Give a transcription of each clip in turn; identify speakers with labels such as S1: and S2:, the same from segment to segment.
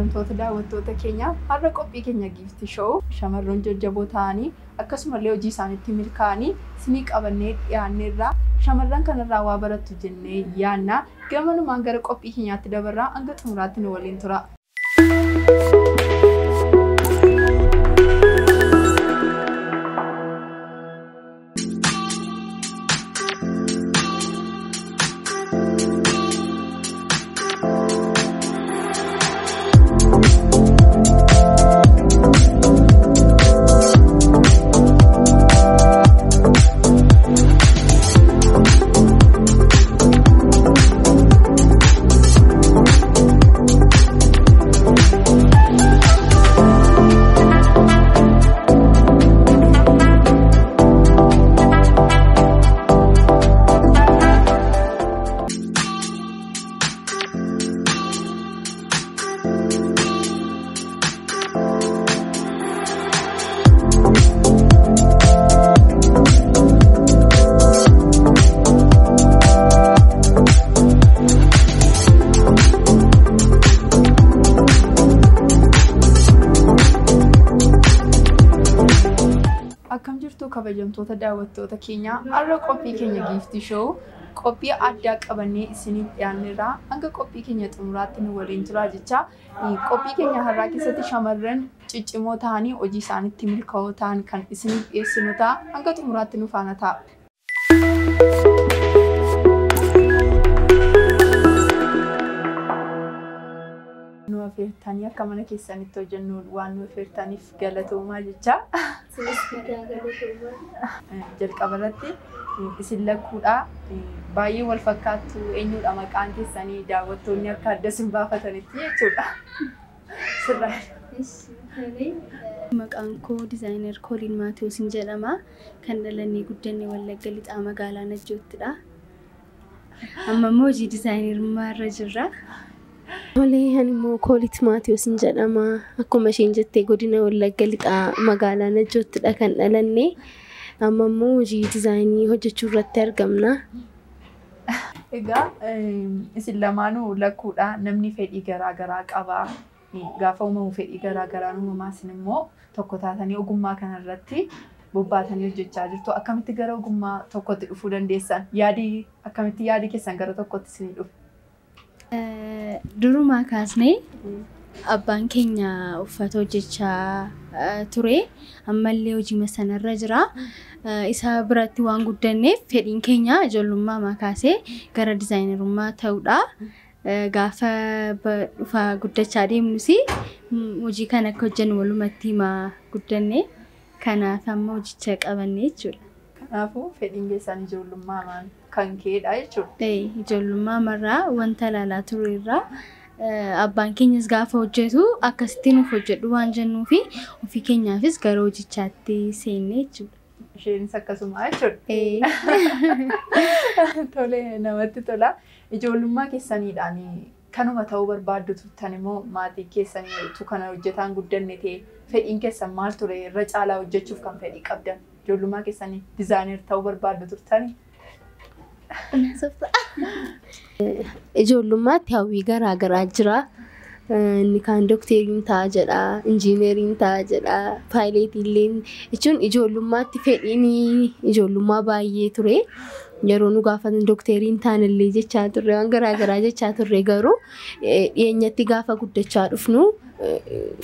S1: kabajamtoota daawwattoota keenya har'a qophii keenya giiftii show shamarroon jajjaboo ta'anii akkasumallee hojii isaaniitti milkaa'anii sinii qabannee dhiyaanneerra shamarran kanarraa waa barattu jennee yaanna gamanumaan gara qophii keenyaatti dabarraa hanga xumuraatti nu waliin tura. Akkam jirtu kabajamtoota daawwattoota keenya har'a qophii keenya giiftii show qophii addaa qabannee isiniif dhiyaanneerra hanga qophii keenya xumuraatti nu waliin turaa jecha qophii keenya har'aa keessatti shamarran ciccimoo ta'anii hojii isaaniitti milkaa'oo ta'an kan isiniif dhiyeessinu ta'a hanga xumuraatti nu faana ta'a. Nu affeertanii akka mana keessanitti hojjennu waan nu affeertaniif galatoomaa jecha. Jalqaba irratti isin lakkuudha baay'ee wal fakkaattu eenyudha maqaan keessanii daawwattoonni akka adda isin baafatanitti jechuudha.
S2: Maqaan koo dizaayinar Kooliin Maatiyoosin jedhama. Kan dhalannee guddannee Wallagga Lixaa magaalaa Najjoottidha. Amma immoo hojii dizaayinarummaa irra jirra.
S3: Ani immoo Kooliit Maatiyoosin jedhama. Akkuma isheen jettee godina Wallagga Lixaa magaalaa Najjoottidha kan dhalannee. Amma immoo hojii dizaayinii hojjechuu irratti argamna.
S1: Egaa isin lamaanuu lakkuudha namni fedhii garaa garaa qaba. Gaafa uumamu fedhii garaa garaa uumamaa isin immoo tokko taatanii ogummaa kanarratti bobbaatanii hojjechaa jirtu. Akkamitti gara ogummaa tokkotti dhufuu dandeessan? Akkamitti yaadi keessan gara tokkotti isinii dhufu?
S2: Durumaa kaasnee abbaan keenya uffata hojjechaa ture. Ammallee hojii sanarra jira. Isa biratti waan guddanneef fedhiin keenya ijoollummaa kaasee gara dizaayinarummaa ta'uudha. Gaafa dhufa guddachaa deemnus hojii kana akka hojjennu walumatti himaa guddanne. Kanaaf amma hojicha qabanne jechuudha.
S1: Kanaafuu fedhiin keessan ijoollummaa kan keedha jechuudha.
S2: Ijoollummaa marraa wanta ilaalaa ture irraa abbaan keenyas gaafa hojjetu akkasitti nuuf hojjedhu waan jennuufi ofii keenyaafis gara hojichaatti seenne jechuudha.
S1: Isheenis akkasuma jechuudha. Tole namatti tola. Ijoollummaa keessaniidhaan kanuma ta'uu barbaaddu turtan immoo maatii keessaniitu kana hojjetaan guddanne ta'e fedhiin keessan maal ture irra caalaa hojjechuuf kan fedhii qabdan ijoollummaa keessanii dizaayinar ta'uu barbaaddu turtani?
S3: Ijoollummaatti hawwii garaa garaa jira. Inni kaan dookteriin ta'a jedha, injiineriin ta'a jedha, paayileetiillee jechuun ijoollummaatti fedhiin ijoollummaa baay'ee ture. Yeroo nu gaafatan dookteriin taanillee jechaa turre waan garaa garaa jechaa turre garuu dhiyeenyatti gaafa guddachaa dhufnu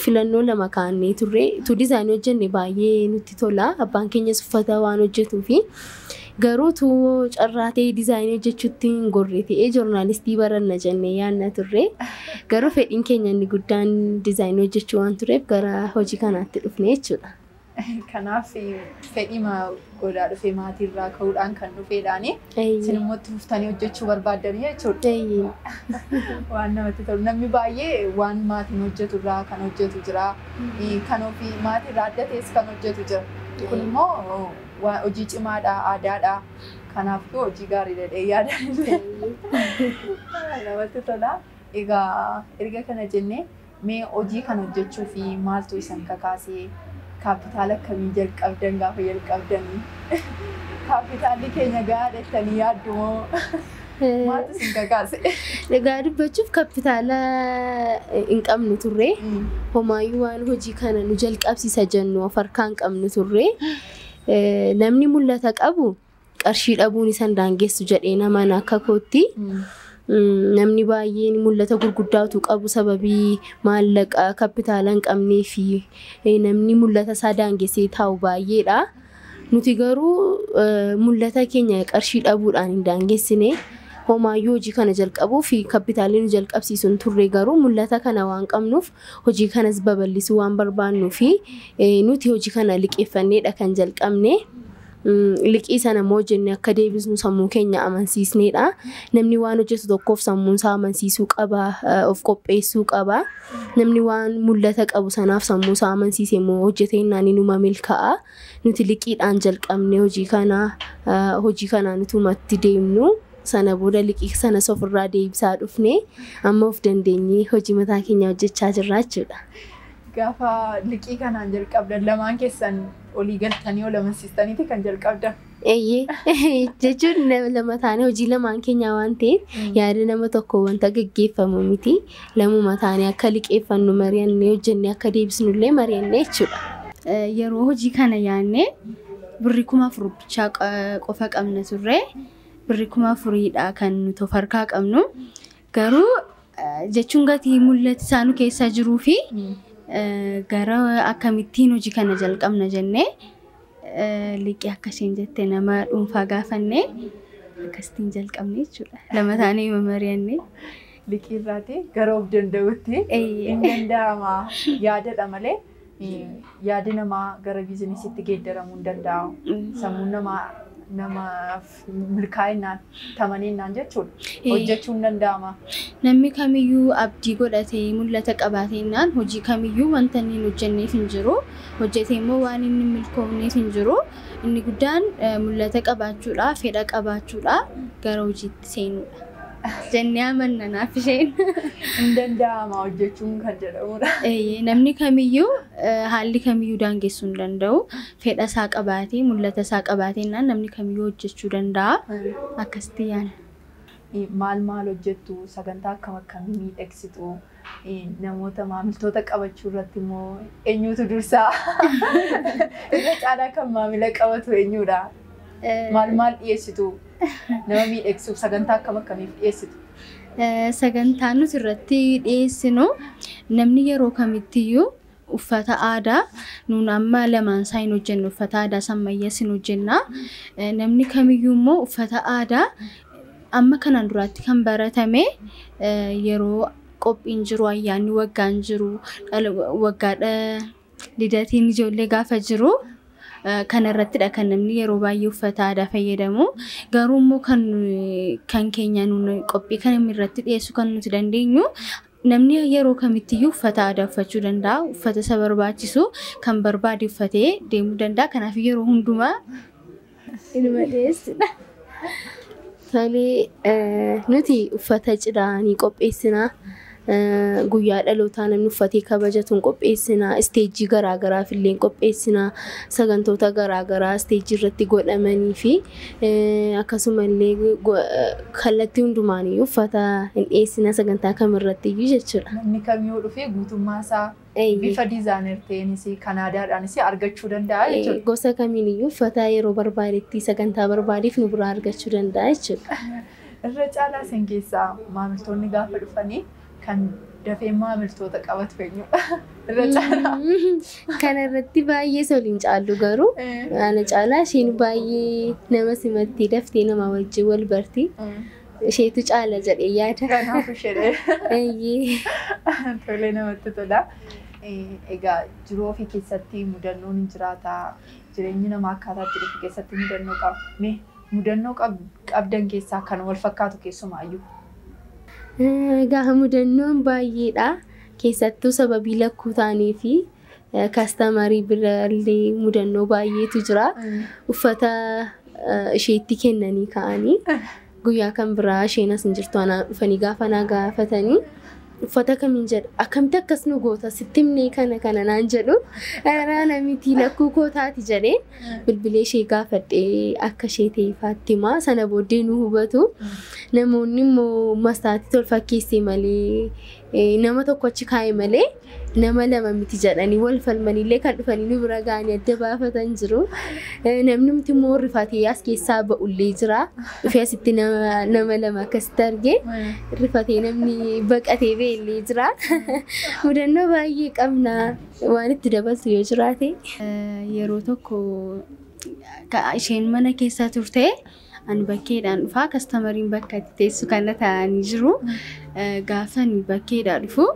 S3: filannoo lama kaannee turre. Tu dizaayinii hojjenne baay'ee nutti tola. Abbaan keenyas uffata waan hojjetuufi garuu tu carraa ta'ee dizaayinii hojjechuutti hin gorre ta'ee joornaalistii baranna jennee yaadna turre. Garuu fedhiin keenya inni guddaan dizaayinii hojjechuu waan tureef gara hojii kanaatti dhufne jechuudha.
S1: Kanaaf fedhii godaa dhufee maatiirraa ka'uudhaan kan dhufeedhaani. Isin immoo itti fuftanii hojjechuu barbaadanii jechuudha. Waan namatti tolu. Namni baay'ee waan maatiin hojjetu irraa kan hojjetu jira. Kan ofii maatiirraa adda ta'es kan hojjetu jira. Kun immoo hojii cimaadha, aadaadha. Kanaafuu hojii gaarii dhadhee yaadanii. Namatti tola. Egaa erga kana jennee mee hojii kan hojjechuu fi maaltu isin kakaasee kaapitaala akkamii jalqabdan gaafa jalqabdanii? Kaapitaalli keenya gahaa jettanii yaaddu moo Maaltu sin kakaase?
S3: Dhagaa dubbachuuf kapitaala hin qabnu turre. Homaayyuu waan hojii kana nu jalqabsiisa jennu of harkaa hin qabnu turre. Namni mul'ata qabu qarshii dhabuun isa daangessu jedhee namaan akka kootti. Namni baay'een mul'ata gurguddaatu qabu sababii maallaqa kapitaala hin qabnee fi namni mul'ata isaa daangessee taa'u baay'eedha. Nuti garuu mul'ata keenya qarshii dhabuudhaan hin daangessine. Homaayyuu hojii kana jalqabuu fi kapitaalli nu jalqabsiisuun turre garuu mul'ata kana waan qabnuuf hojii kanas babal'isuu waan barbaannuu fi nuti hojii kana liqeeffanneedha kan jalqabne. Liqii sana immoo jennee akka deebisnu sammuu keenya amansiisneedha. Namni waan hojjetu tokkoof sammuun isaa amansiisuu qaba, of qopheessuu qaba. Namni waan mul'ata qabu sanaaf sammuu isaa amansiise immoo hojjetee innaan inuma milkaa'a. Nuti liqiidhaan jalqabne hojii kana nutumatti deemnu. Sana booda liqii sana ofirraa deebisaa dhufne amma of dandeenyee hojii mataa keenya hojjechaa jirra jechuudha.
S1: Gaafa liqii kanaan jalqabdan lamaan keessan olii galtanii ol amansiistaniiti kan jalqabdan.
S3: Jechuun lama taanee hojii lamaan keenya waan ta'eef yaada nama tokko wanta gaggeeffamu miti. Lamuma taanee akka liqeeffannu mari'annee hojjennee akka deebisnullee mari'annee jechuudha.
S2: Yeroo hojii kana yaadne birrii 4,000 bichaa qofa qabna turre. Birrii 4,000 kan nuti of harkaa qabnu. Garuu jechuun gatii mul'ati isaanu keessa jiruu fi gara akkamittiin hojii kana jalqabna jennee liqii akkasiin jettee nama dhuunfaa gaafannee akkasiin jalqabne jechuudha. Lama taanee mari'annee.
S1: Liqii irraati gara of danda'utti hin danda'ama yaadadha malee yaadi namaa gara biizinesiitti geeddaramuu hin danda'amu. Sammuun namaaf milkaa'inaan tamaniinaan jechuudha. Hojjechuu hin danda'ama.
S2: Namni kamiyyuu abdii godhatee mul'ata qabaateenaan hojii kamiyyuu wanta inni hojjenneef hin jiru. Hojjetee immoo waan inni milkoofneef hin jiru. Inni guddaan mul'ata qabaachuudha, fedha qabaachuudha, gara hojiitti seenuudha. Jennee amanna naaf isheen.
S1: Hin danda'ama hojjechuun kan jedhamudha.
S2: Namni kamiyyuu haalli kamiyyuu daangessuu hin danda'u. Fedha isaa qabaatee mul'ata isaa qabaateenaan namni kamiyyuu hojjechuu danda'a. Akkasitti yaadna.
S1: Maal hojjettu sagantaa akkamii miidhagsitu namoota maamiltoota qabachuu irratti immoo eenyutu dursaa irra caalaa kan maamila qabatu eenyudha? Maal dhiyeessitu? Nama miidhagsuuf sagantaa akkamiif dhiyeessitu?
S2: Sagantaa nuti irratti dhiyeessinu namni yeroo kamittiyyuu uffata aadaa nuun amma lamaan isaa hin hojjennu uffata aadaa sammayyaas hin hojjenna. Namni kamiyyuu immoo uffata aadaa amma kanaan duraatti kan baratame yeroo qophiin jiru ayyaanni waggaan jiru waggaadha lidatiin ijoollee gaafa jiru. Kana irrattidha kan namni yeroo baay'ee uffata aadaa fayyadamu. Garuu immoo kan keenya nuun qophii kana irratti dhiyeessuu kan nuti dandeenyu namni yeroo kamittiyyuu uffata aadaa uffachuu danda'a. Uffata isa barbaachisu kan barbaade uffatee deemuu danda'a. Kanaaf yeroo hundumaa ilma dhiyeessidha.
S3: Nuti uffata cidhaa ni qopheessina. Guyyaa dhalootaa namni uffatee kabajatuun qopheessina. Isteejii garaagaraaf illee qopheessina. Sagantoota garaagaraa isteejii irratti godhamanii fi akkasumallee kallattii hundumaaniyyuu uffata hin dhiyeessina sagantaa kamirratti iyyuu jechuudha.
S1: Namni kamiyyuu dhufee guutummaa isaa bifa diizaainer ta'eenis kan aadaadhaanis argachuu danda'a jechuudha.
S3: Gosa kamiiniyyuu uffata yeroo barbaadetti sagantaa barbaadeef nu biraa argachuu danda'a jechuudha.
S1: Irra caalaa isin keessaa maamiltoonni gaafa dhufanii kan dafee maamiltoota qabatu eenyudha? Irra caalaa.
S3: Kana irratti baay'ee soliin caallu garuu ana caalaa isheen baay'ee nama simatti daftee nama wajjin wal barti. Isheetu caala jedhee yaada.
S1: Kanaaf ishee. Tolee namatti tola. Egaa jiruu ofii keessatti mudannoon hin jiraata. Jireenyi namaa akkaataa jiru keessatti mudannoo qaba. Mudannoo qabdan keessaa kan wal fakkaatu keessumaayyuu.
S3: Egaa mudannoon baay'eedha. Keessattuu sababii lakkuu taanii fi kaastamarii biraallee mudannoo baay'eetu jira. Uffata isheetti kennanii ka'anii guyyaa kan biraa isheen as hin jirtu anaa dhufanii gaafa naa gaafatanii uffata kamiin jedhu akkamitti akkas nu goota sitti himnee kana naan jedhu raana miti lakkuu kootaati jedheen bilbilee ishee gaafadhee akka ishee ta'e Faattimaa sana booddee nu hubatu namoonni immoo mastaatii tol fakkeessee malee nama tokko achi kaa'e malee nama lama miti jedhanii wal falmanillee kan dhufanii nu bira ga'anii adda baafatan jiru. Namni miti immoo rifatee as keessaa ba'ullee jira. Dhufee asitti nama lama akkasitti argee rifatee namni baqatee ba'ellee jira. Mudannoo baay'ee qabna waan itti dabaltu yoo jiraate.
S2: Yeroo tokko isheen mana keessa turte ani bakkeedhaan dhufaa kastamariin bakka itti teessu kana taa'anii jiru. Gaafani bakkeedhaan dhufu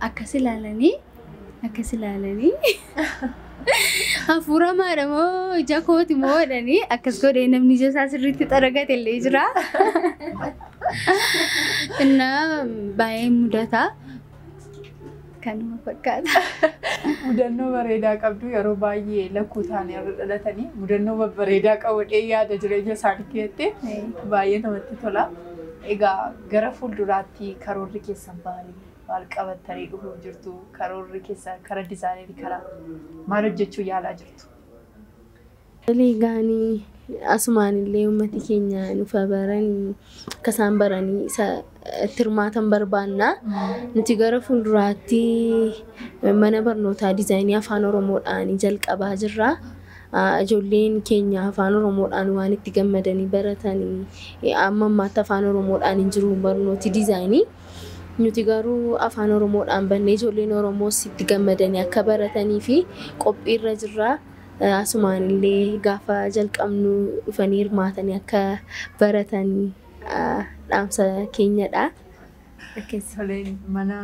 S2: akkas ilaalanii hafuura maadha moo ija kooti moo jedhanii akkas godhee namni ija isaa sirriitti xaragate illee jira. Innaa baay'ee mudataa kanuma fakkaata.
S1: Mudannoo bareedaa qabdu yeroo baay'ee lakkuu taanii irra dhalatanii mudannoo bareedaa qabadhee yaada jireenya isaanii keessatti baay'ee namatti tola. Egaa gara fuulduraatti karoorri keessan maal qabattanii dhufuuf jirtu? Karoorri keessan kara dizaayinerii karaa maal hojjechuu yaalaa jirtu?
S3: Gaanii asumaan illee uummati keenya nufa baranii akka isaan baranii isa hirmaatan barbaanna. Nuti gara fuulduraatti mana barnootaa dizaayinii afaan Oromoodhaan jalqabaa jirra. Ijoolleen keenya afaan Oromoodhaan waan itti gammadanii baratanii amma ammaatti afaan Oromoodhaan hin jiru barnooti dizaayinii. Nuti garuu afaan Oromoodhaan bannee ijoolleen Oromoos itti gammadanii akka baratanii fi qophiirra jirra. Asumaan illee gaafa jalqabnu dhufanii hirmaatanii akka baratanii dhaamsa keenyadha.
S1: Akkasumallee mana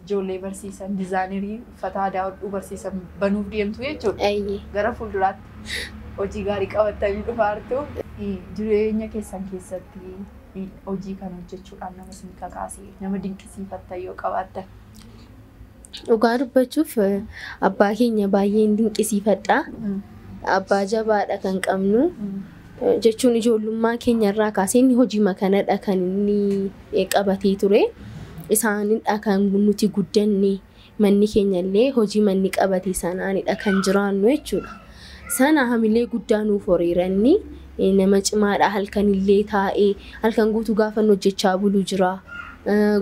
S1: ijoollee barsiisan dizaayinerii uffata aadaa hodhuu barsiisan banuuf deemtu jechuudha. Gara fuulduraatti hojii gaarii qabattanii dhufaartu jireenya keessan keessatti hojii kana hojjechuudhaan nama isin kakaasee nama dinqisiifattan yoo qabaattan.
S3: Dhugaa dubbachuuf abbaa keenya baay'een dinqisiifadha. Abbaa jabaadha kan qabnu. Jechuun ijoollummaa keenyarraa kaasee hojii makanadha kan inni qabatee ture. Isaanidha kan nuti guddanne manni keenyallee hojii manni qabate sanaanidha kan jiraannu jechuudha. Sana hamilee guddaa nuuf horiiranni nama cimaadha halkanillee taa'ee halkan guutuu gaafa hojjechaa bulu jira.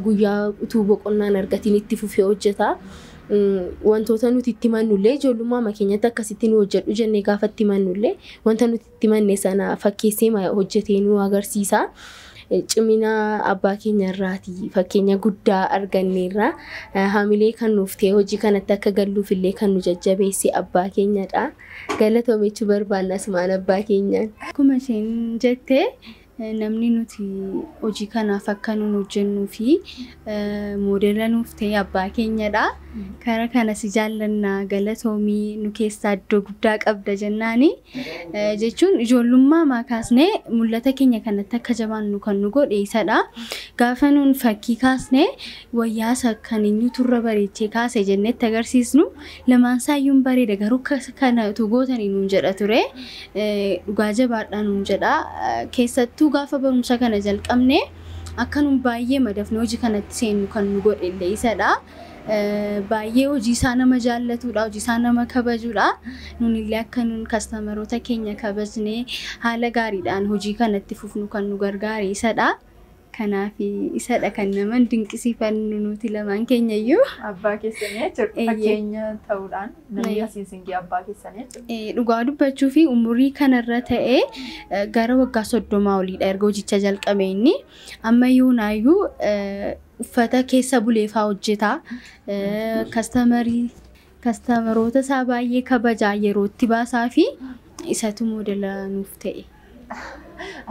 S3: Guyyaa utuu boqonnaan argatiin itti fufee hojjeta. Wantoota nuti itti mannullee ijoollummaa keenyatti akkasitti nu hojjedhu jennee gaafa itti mannullee wanta nuti itti manne sana fakkeessee hojjetee nu agarsiisa. Cimina abbaa keenyarraati fakkeenya guddaa arganneerra. Hamilee kan nuuf ta'e hojii kanatti akka galluuf illee kan nu jajjabeesse abbaa keenyadha. Galatoomechuu barbaanna asumaan abbaa keenyaan.
S2: Akkuma isheen jettee namni nuti hojii kanaaf akka nuun hojjennuu fi moodela nuuf ta'e abbaa keenyadha. Kara kanas jaallannaa galatoomii nu keessaa iddoo guddaa qabda jennaani. Jechuun ijoollummaa maakaasnee mul'ata keenya kanatti akka jabaannu kan nu godhe isadha. Gaafa nuun fakkii kaasnee wayyaasa kan inni turra bareechee kaase jennetti agarsiisnu lamaan saayyuun bareeda garuu kana utuu gootanii nuun jedha ture. Dhugaa jabaadhaa nuun jedha. Keessattuu gaafa barumsa kana jalqabne akka nuun baay'ee madafne hojii kanatti seennu kan nu godhe illee isadha. Baay'ee hojii isaa nama jaallatudha, hojii isaa nama kabajudha. Nunillee akka nuun kastaamaroota keenya kabajnee haala gaariidhaan hojii kanatti fufnu kan nu gargaare isadha. Kanaaf isadha kan nama dinqisiifannu nuti lamaan keenyayyuu.
S1: Abbaa keessanii jechuudha. Fakkeenya ta'uudhaan namni asiisingi abbaa keessanii jechuudha.
S2: Dhugaa dubbachuu fi umurii kanarra ta'ee gara waggaa 30 oliidha erga hojicha jalqabe inni. Ammayyuu naayyuu uffata keessa buleefaa hojjeta. Kastamaroota isaa baay'ee kabajaa yerootti baasaa fi isatu moodela nuuf ta'e.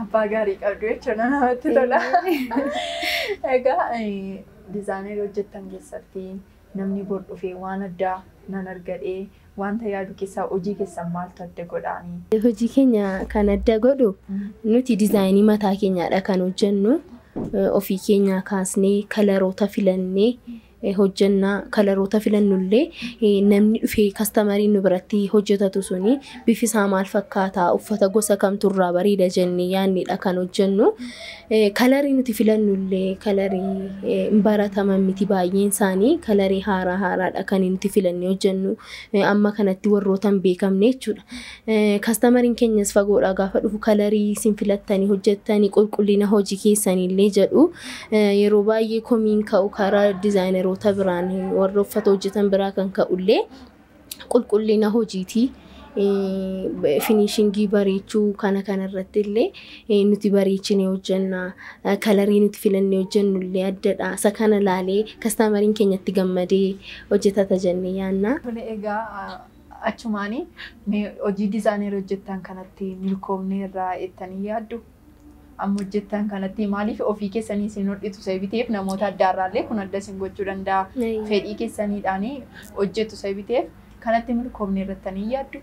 S1: Abbaa gaarii qabdu jechuudha namatti tola. Egaa dizaayinerii hojjettan keessatti namni bor dhufee waan addaa nan argadhee wanta yaadu keessaa hojii keessan maaltu adda godhaanii?
S3: Hojii keenya kan adda godhu nuti dizaayinii mataa keenyaadha kan hojjennu. Ofii keenya kaasnee kalaroota filannee hojjannaa kalaroota filannullee namni dhufee kastamariin nu biratti hojjetatu suni bifi isaa maal fakkaata uffata gosa kamturraa bareeda jennee yaannidha kan hojjennu kalarii nuti filannullee kalarii barataman miti baay'een isaanii kalarii haaraadha kan nuti filannee hojjennu amma kanatti warrootan beekamne jechuudha kastamariin keenyas fagoodha gaafa dhufu kalarii isin filattanii hojjettanii qulqullina hojii keessanillee jedhu yeroo baay'ee komiin ka'u karaa dizaayineroota biraan warra uffata hojjetan biraa kan ka'ullee qulqullina hojiitii finishingii bareechuu kanarratti illee nuti bareechine hojjenna kalarii nuti filannee hojjennullee addadha isa kana laalee kastamariin keenyatti gammadee hojjetata jennee yaanna.
S1: Egaa achumaanii hojii dizaayinerii hojjettan kanatti milkoomne irraa ettanii yaaddu? Amma hojjettan kanatti maaliif ofii keessanii isin hodhitu sababiteef namoota addaarraallee kun adda isin gochuu danda'a. Fedhii keessaniidhaan hojjetu sababiteef kanatti milkoomne irrattanii yaaddu?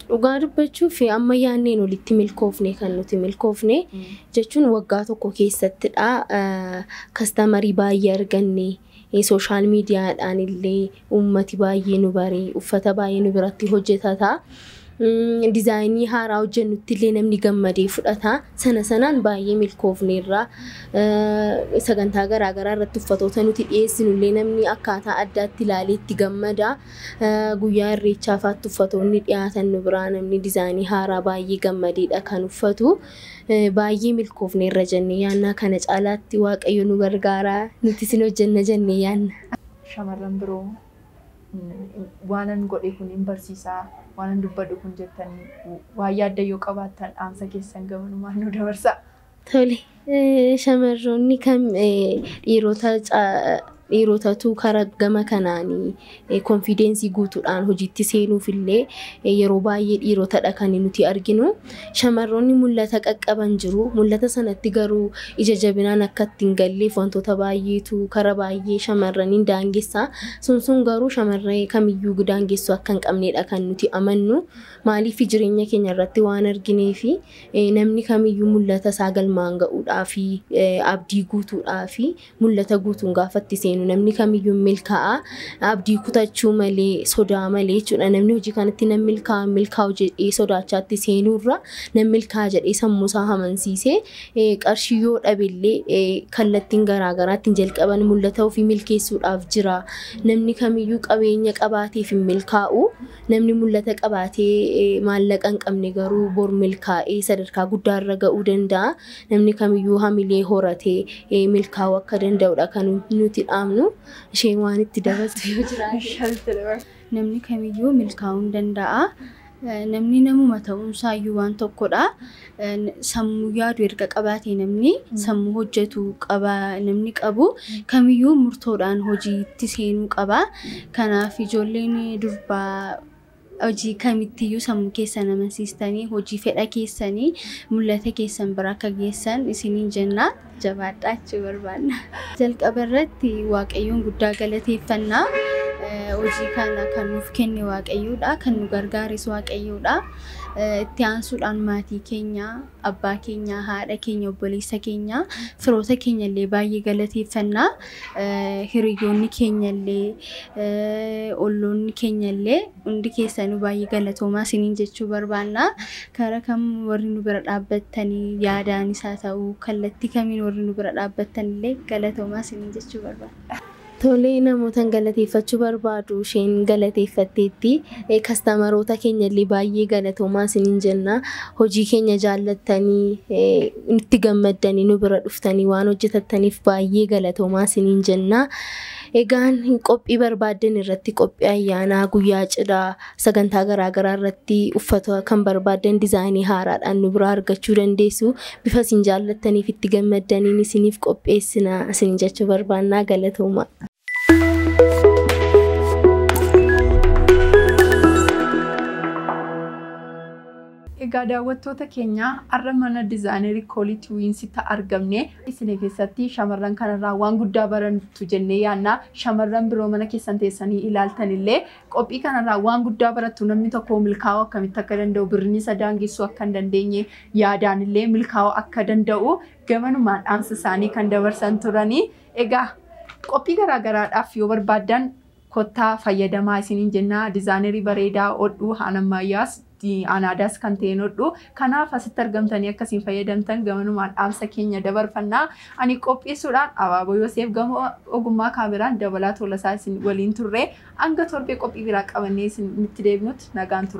S3: Dhugaa dubbachuuf amma yaanneen olitti milkoofne kan nuti milkoofne jechuun waggaa tokko keessattidha kastamarii baay'ee arganne sooshaal miidiyaadhaan illee uummati baay'ee nu baree uffata baay'ee nu biratti hojjetata. Dizaayinii haaraa hojjennutti illee namni gammadee fudhata sanaan baay'ee milkoofneerra sagantaa garaagaraa irratti uffatoota nuti dhiyeessinu illee namni akkaataa addaatti ilaalee itti gammada guyyaa irreechaafaatti uffatoonni dhiyaatan nu biraa namni dizaayinii haaraa baay'ee gammadeedha kan uffatu baay'ee milkoofneerra jennee yaanna kana caalaatti waaqayyo nu gargaara nuti isin hojjenna jennee yaanna.
S1: Shamarran biroo waanan godhe kun hin barsiisaa waanan dubbadhu kun jettanii waa yaadda yoo qabaattan dhaamsa keessan gamanumaan nu dabarsaa.
S3: Tole shamarroonni kam dhiirotatu karaa gama kanaanii konfiidensii guutuudhaan hojiitti seenuuf illee yeroo baay'ee dhiirotadha kan nuti arginu shamarroonni mul'ata qaqqaban jiru mul'ata sanatti garuu ija jabinaan akka ittiin galleef wantoota baay'eetu karaa baay'ee shamarraniin daangessaa sun garuu shamarree kamiyyuu daangessuu akka hin qabnedha kan nuti amannu maaliif jireenya keenya irratti waan argineef namni kamiyyuu mul'ata isaa galmaan ga'uudhaa fi abdii guutuudhaa fi mul'ata guutuun gaafatti seenu namni kamiyyuu milkaa'a abdii kutachuu malee sodaa malee jechuudha namni hojii kanatti nam milkaa'u jedhee sodaachaatti seenuurra nam milkaa'a jedhee sammuusaa amansiisee qarshii yoo dhabillee kallattiin garaagaraatti jalqaban mul'ata ofii milkeessuudhaaf jira namni kamiyyuu qabeenya qabaateef hin milkaa'u namni mul'ata qabaatee maallaqa hin qabne garuu bor milkaa'ee sadarkaa guddaarra ga'uu danda'a namni kamiyyuu hamilee horatee milkaa'uu akka danda'udha kan nuti isheen waan itti dabaltu yoo jiraate
S2: namni kamiyyuu milkaa'uu danda'a namni namuma ta'uunsaa iyyuu waan tokkodha sammuu yaadu erga qabaatee namni sammuu hojjetu qaba namni qabu kamiyyuu murtoodhaan hojiitti seenuu qaba kanaaf ijoolleen durbaa hojii kamittiyyuu sammuu keessan amansiistanii hojii fedha keessanii mul'ata keessan bira akka geessan isiniin jenna jabaadhaa jechuu barbaanna. Jalqaba irratti waaqayyoon guddaa galateeffannaa hojii kana kan nuuf kenne waaqayyoodha kan nu gargaares waaqayyoodha. Itti aansuudhaan maatii keenya abbaa keenya haadha keenya obboleessa keenya firoota keenya illee baay'ee galateeffannaa hiriyoonni keenya illee olloonni keenya illee hundi keessanuu baay'ee galatoomaa isiniin jechuu barbaanna karaa kam warri nu bira dhaabbattanii yaadaanis haa ta'u kallattii kamiin warri nu bira dhaabbattan illee galatoomaa isiniin jechuu barbaanna.
S3: Tole namootan galateeffachuu barbaadu isheen galateeffatteetti kastamaroota keenya illee baay'ee galatoomaa isiniin jenna hojii keenya jaallattanii itti gammaddanii nu bira dhuftanii waan hojjetattaniif baay'ee galatoomaa isiniin jenna. Egaan qophii barbaaddan irratti qophii ayyaanaa guyyaa cidhaa sagantaa garaagaraa irratti uffata kan barbaaddan dizaayinii haaraadhaan nu bira argachuu dandeessu bifa isin jaallattaniif itti gammaddaniin isiniif qopheessina isiniin jechuu barbaannaa galatoomaa.
S1: Egaa daawwattoota keenya har'a mana dizaayinerii Quality Winsitti argamne isin keessatti shamarran kanarraa waan guddaa barantu jennee yaanna shamarran biroo mana keessan teessanii ilaaltan illee qophii kanarraa waan guddaa barattu namni tokko milkaa'uu akkamitti akka danda'u birrii isa daangessuu akka hin dandeenye yaadaan illee milkaa'uu akka danda'u gamanumaan dhaamsa isaanii kan dabarsan turanii egaa qophii garaagaraadhaaf yoo barbaadan kottaa fayyadamaa isiniin jenna dizaayinerii bareedaa hodhuu hanammayyaas anaadaas kan ta'een hodhuu kanaaf asitti argamtanii akkasiin fayyadamtan gamanumaan dhaamsa keenya dabarfannaa ani qopheessuudhaan Abaaboo Yoseef gama ogummaa kaameraan dabalaa Tolasaa isin waliin turre hanga torbee qophii biraa qabannee isin itti deebinutti nagaan tura.